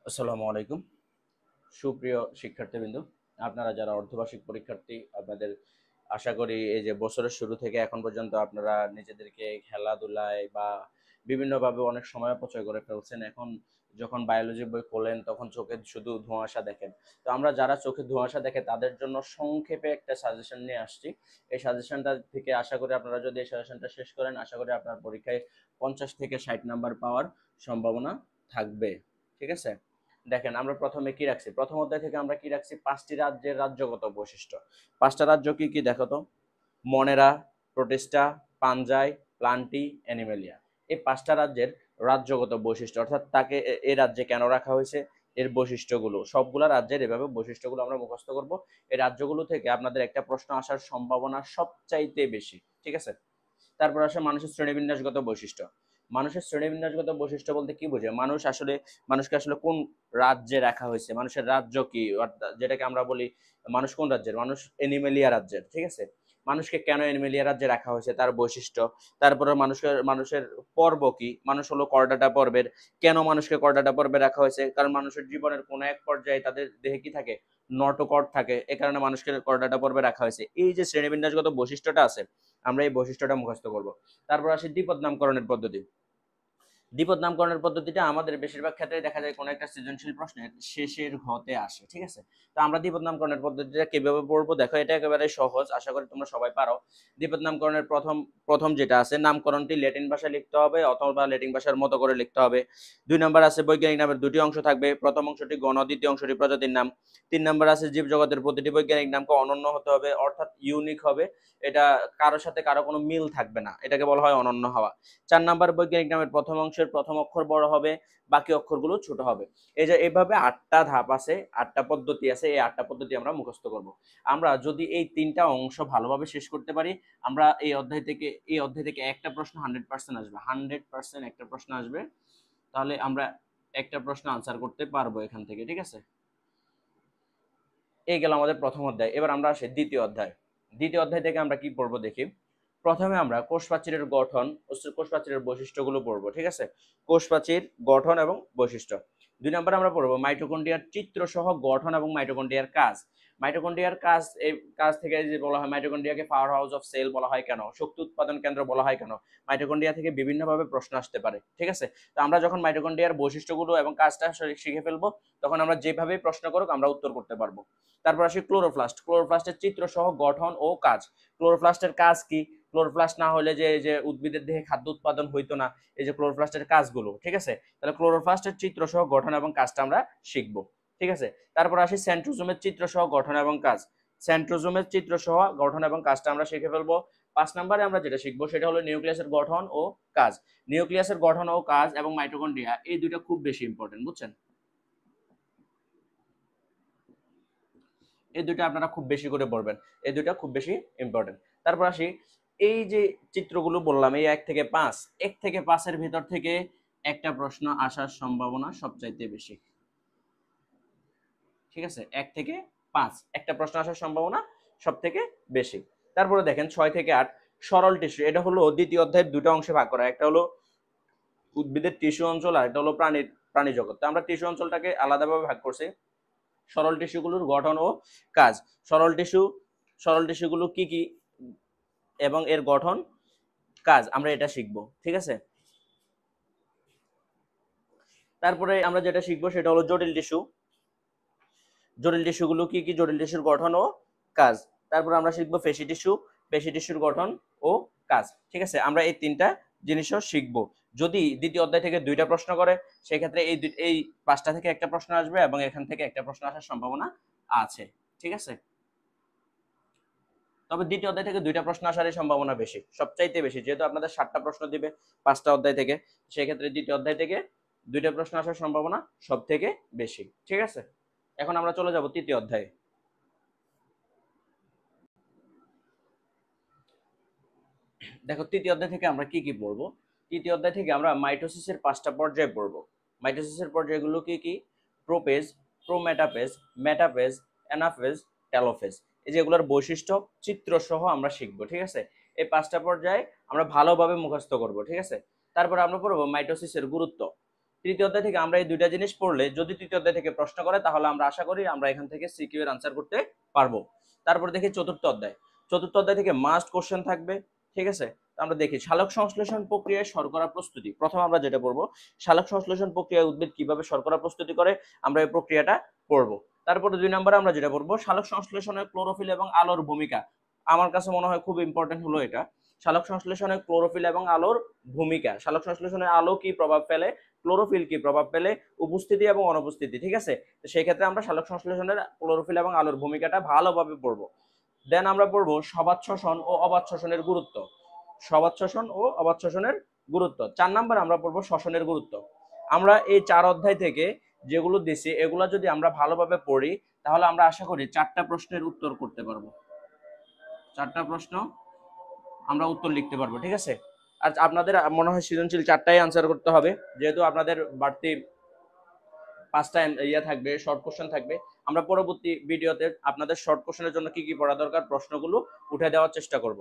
আসসালামু আলাইকুম সুপ্রিয় শিক্ষার্থীবৃন্দ, আপনারা যারা অর্ধবার্ষিক পরীক্ষার্থী, আপনাদের আশা করি এই যে বছরের শুরু থেকে এখন পর্যন্ত আপনারা নিজেদেরকে খেলাধুলায় বা বিভিন্নভাবে অনেক সময় অপচয় করে ফেলছেন। এখন যখন বায়োলজি বই খোলেন তখন চোখে শুধু ধোঁয়াশা দেখেন। তো আমরা যারা চোখে ধোঁয়াশা দেখে তাদের জন্য সংক্ষেপে একটা সাজেশন নিয়ে আসছি। এই সাজেশনটা থেকে আশা করি আপনারা যদি এই সাজেশনটা শেষ করেন, আশা করি আপনার পরীক্ষায় 50 থেকে 60 নাম্বার পাওয়ার সম্ভাবনা থাকবে। ঠিক আছে, দেখেন আমরা প্রথমে কি রাখছি, প্রথম অধ্যায় থেকে আমরা কি রাখছি, 5টি রাজ্যের রাজ্যগত বৈশিষ্ট্য। 5টা রাজ্য কি কি দেখো তো, মনেরা, প্রোটিস্টা, পাঞ্জাই, প্লান্টি, অ্যানিমেলিয়া। এই 5টা রাজ্যের রাজ্যগত বৈশিষ্ট্য, অর্থাৎ তাকে এই রাজ্যে কেন রাখা হয়েছে, এর বৈশিষ্ট্যগুলো, সবগুলা রাজ্যের এভাবে বৈশিষ্ট্যগুলো আমরা মুখস্থ করব। এই রাজ্যগুলো থেকে আপনাদের একটা প্রশ্ন আসার সম্ভাবনা সবচাইতে বেশি। ঠিক আছে, তারপর আসে মানুষের শ্রেণীবিন্যাসগত বৈশিষ্ট্য। মানুষের শ্রেণীবিন্যাসগত বৈশিষ্ট্য বলতে কি বোঝে, মানুষকে আসলে কোন রাজ্যে রাখা হয়েছে, মানুষের রাজ্য কি, যেটাকে আমরা বলি মানুষ কোন রাজ্যের, মানুষ এনিমেলিয়া রাজ্যের। ঠিক আছে, মানুষকে কেন এনিমেলিয়া রাজ্যে রাখা হয়েছে তার বৈশিষ্ট্য। তারপরে মানুষের পর্ব কি, মানুষ হলো করডাটা পর্বের, কেন মানুষকে করডাটা পর্বে রাখা হয়েছে, কারণ মানুষের জীবনের কোন এক পর্যায়ে তাদের দেহে কি থাকে, নটোকর্ড থাকে, এ কারণে মানুষকে করডাটা পর্বে রাখা হয়েছে। এই যে শ্রেণীবিন্যাসগত বৈশিষ্ট্যটা আছে, আমরা এই বৈশিষ্ট্যটা মুখস্থ করব। তারপর আসি দ্বিপদ নামকরণের পদ্ধতি। দ্বিপদ নামকরণের পদ্ধতিটা আমাদের বেশিরভাগ ক্ষেত্রে দেখা যায় কোনো একটা সৃজনশীল প্রশ্নের শেষের ঘতে আসে। ঠিক আছে, তো আমরা দ্বিপদ নামকরণের পদ্ধতিটা কিভাবে পড়বো দেখো, এটা একেবারে সহজ, আশা করি তোমরা সবাই পারো। দ্বিপদ নামকরণের প্রথম প্রথম যেটা আছে, নামকরণটি ল্যাটিন ভাষায় লিখতে হবে অথবা ল্যাটিন ভাষার মতো করে লিখতে হবে। 2 নম্বর আছে বৈজ্ঞানিক নামের দুটি অংশ থাকবে, প্রথম অংশটি গণ, দ্বিতীয় অংশটি প্রজাতির নাম। 3 নম্বর আছে জীবজগতের প্রতিটি বৈজ্ঞানিক নামকে অনন্য হতে হবে, অর্থাৎ ইউনিক হবে, এটা কারোর সাথে কারো কোনো মিল থাকবে না, এটাকে বলা হয় অনন্য হওয়া। 4 নম্বর বৈজ্ঞানিক নামের প্রথম অংশের প্রথম অক্ষর বড় হবে, বাকি অক্ষরগুলো ছোট হবে। এই যে এইভাবে 8টা ধাপ আছে, 8টা পদ্ধতি আছে, এই 8টা পদ্ধতি আমরা মুখস্থ করব। আমরা যদি এই 3টা অংশ ভালোভাবে শেষ করতে পারি, আমরা এই অধ্যায় থেকে একটা প্রশ্ন 100% আসবে, 100% একটা প্রশ্ন আসবে, তাহলে আমরা একটা প্রশ্ন আনসার করতে পারবো এখান থেকে। ঠিক আছে, এই গেল আমাদের প্রথম অধ্যায়। এবার আমরা আসি দ্বিতীয় অধ্যায়। দ্বিতীয় অধ্যায় থেকে আমরা কি পড়বো দেখি। প্রথমে আমরা কোষ প্রাচীরের গঠন ও কোষ প্রাচীরের বৈশিষ্ট্যগুলো পড়বো। ঠিক আছে, কোষ প্রাচীর, গঠন এবং বৈশিষ্ট্য। 2 নম্বরে আমরা পড়বো মাইটোকন্ড্রিয়ার চিত্র সহ গঠন এবং মাইটোকন্ড্রিয়ার কাজ। মাইটোকন্ড্রিয়ার কাজ, এই কাজ থেকে যে বলা হয় মাইটোকন্ড্রিয়াকে পাওয়ার হাউস অফ সেল বলা হয় কেন, শক্তি উৎপাদন কেন্দ্র বলা হয় কেন, মাইটোকন্ড্রিয়া থেকে বিভিন্নভাবে প্রশ্ন আসতে পারে। ঠিক আছে, তো আমরা যখন মাইটোকন্ড্রিয়ার বৈশিষ্ট্যগুলো এবং কাজটা শিখে ফেলবো, তখন আমরা যেভাবে প্রশ্ন করুক আমরা উত্তর করতে পারবো। তারপর আসি ক্লোরোপ্লাস্ট। ক্লোরোপ্লাস্টের চিত্র সহ গঠন ও কাজ। ক্লোরোপ্লাস্টের কাজ কি, ক্লোরোপ্লাস্ট না হলে যে যে উদ্ভিদের দেহে খাদ্য উৎপাদন হইতো না, এই যে ক্লোরোপ্লাস্টের কাজগুলো। ঠিক আছে, তাহলে ক্লোরোপ্লাস্টের চিত্র সহ গঠন এবং কাজটা আমরা শিখবো। ঠিক আছে, তারপর আসি সেন্ট্রোজোমের চিত্র সহ গঠন এবং কাজ। সেন্ট্রোজোমের চিত্র সহ গঠন এবং কাজটা আমরা শিখে ফেলবো। 5 নম্বরে আমরা যেটা শিখবো সেটা হলো নিউক্লিয়াসের গঠন ও কাজ। নিউক্লিয়াসের গঠন ও কাজ এবং মাইটোকন্ড্রিয়া, এই দুইটা খুব বেশি ইম্পর্টেন্ট, বুঝছেন, এই দুইটা আপনারা খুব বেশি করে পড়বেন, এই দুইটা খুব বেশি ইম্পর্টেন্ট। তারপর আসি, এই যে চিত্রগুলো বললাম, এই 1 থেকে 5, 1 থেকে 5-এর ভিতর থেকে একটা প্রশ্ন আসার সম্ভাবনা সবচাইতে বেশি। ঠিক আছে, 1 থেকে 5 একটা প্রশ্ন আসার সম্ভাবনা সব থেকে বেশি। তারপরে দেখেন 6 থেকে 8, সরল টিস্যু। এটা হলো দ্বিতীয় অধ্যায়ের দুটো অংশে ভাগ করা, একটা হলো উদ্ভিদের টিস্যু অঞ্চল আর একটা হলো প্রাণী জগৎ। তো আমরা টিস্যু অঞ্চলটাকে আলাদাভাবে ভাগ করছি। সরল টিস্যুগুলোর গঠন ও কাজ। সরল টিস্যু, সরল টিস্যুগুলো কি কি এবং এর গঠন, কাজ আমরা এটা শিখবো। ঠিক আছে, তারপরে আমরা যেটা শিখবো সেটা হলো জটিল টিস্যু। জটিল টিস্যুগুলো কি কি, জটিল টিস্যুর গঠন ও কাজ। তারপর আমরা শিখবো পেশি টিস্যু, পেশি টিস্যুর গঠন ও কাজ। ঠিক আছে, আমরা এই 3টা জিনিসও শিখবো। যদি দ্বিতীয় অধ্যায় থেকে 2টা প্রশ্ন করে, সেক্ষেত্রে এই 5টা থেকে একটা প্রশ্ন আসবে এবং এখান থেকে একটা প্রশ্ন আসার সম্ভাবনা আছে। ঠিক আছে, তবে দ্বিতীয় অধ্যায় থেকে 2টা প্রশ্ন আসারই সম্ভাবনা বেশি, সবচাইতে বেশি, যেহেতু আপনাদের 7টা প্রশ্ন দিবে 5টা অধ্যায় থেকে, সেক্ষেত্রে দ্বিতীয় অধ্যায় থেকে 2টা প্রশ্ন আসার সম্ভাবনা সব থেকে বেশি। ঠিক আছে, এখন আমরা চলে যাব তৃতীয় অধ্যায়ে। দেখো তৃতীয় অধ্যায় থেকে আমরা কি কি পড়বো। তৃতীয় অধ্যায় থেকে আমরা মাইটোসিসের 5টা পর্যায় পড়বো। মাইটোসিসের পর্যায়গুলো কি কি, প্রোপেজ, প্রোমেটাফেজ, মেটাফেজ, অ্যানাফেজ, টেলোফেজ। এই যেগুলোর বৈশিষ্ট্য চিত্র সহ আমরা শিখবো। ঠিক আছে, এই 5টা পর্যায়ে আমরা ভালোভাবে মুখস্থ করব। ঠিক আছে, তারপর আমরা পড়বো মাইটোসিসের গুরুত্ব। তৃতীয় অধ্যায় থেকে আমরা এই দুইটা জিনিস পড়লে যদি তৃতীয় অধ্যায় থেকে প্রশ্ন করে তাহলে আমরা আশা করি আমরা এখান থেকে সিকিউ এর আনসার করতে পারবো। তারপর দেখি চতুর্থ অধ্যায়। চতুর্থ অধ্যায় থেকে মাস্ট কোশ্চেন থাকবে, ঠিক আছে। আমরা দেখি সালোক সংশ্লেষণ প্রক্রিয়ায় শর্করা প্রস্তুতি। প্রথম আমরা যেটা পড়বো, সালোক সংশ্লেষণ প্রক্রিয়ায় উদ্ভিদ কিভাবে শর্করা প্রস্তুতি করে, আমরা এই প্রক্রিয়াটা পড়বো। তারপরে 2 নম্বরে আমরা যেটা পড়বো, সালোক সংশ্লেষণে ক্লোরোফিল এবং আলোর ভূমিকা। আমার কাছে মনে হয় খুব ইম্পর্টেন্ট হলো এটা, সালোক সংশ্লেষণে ক্লোরোফিল এবং আলোর ভূমিকা। সালোক সংশ্লেষণে আলো কি প্রভাব ফেলে, ক্লোরোফিল কি প্রভাব ফেলে, উপস্থিতি এবং অনুপস্থিতি, ঠিক আছে। তো সেই ক্ষেত্রে আমরা সালোক সংশ্লেষণের ক্লোরোফিল এবং আলোর ভূমিকাটা ভালোভাবে পড়বো। দেন আমরা পড়বো সবাত শ্বসন ও অবাত শ্বসনের গুরুত্ব। সবাত শ্বসন ও অবাত শ্বসনের গুরুত্ব। 4 নাম্বার আমরা পড়বো শ্বসনের গুরুত্ব। আমরা এই 4 অধ্যায় থেকে যেগুলো দিছি এগুলো যদি আমরা ভালোভাবে পড়ি তাহলে আমরা আশা করি 4টা প্রশ্নের উত্তর করতে পারবো। 4টা প্রশ্ন আমরা উত্তর লিখতে পারবো, ঠিক আছে। আর আপনাদের মনে হয় সৃজনশীল 4টাই আনসার করতে হবে, যেহেতু আপনাদের বাড়তি 5টা ইয়া থাকবে, শর্ট কোশ্চেন থাকবে। আমরা পরবর্তী ভিডিওতে আপনাদের শর্ট কোশ্চেনের জন্য কি কি পড়া দরকার প্রশ্নগুলো উঠে দেওয়ার চেষ্টা করব।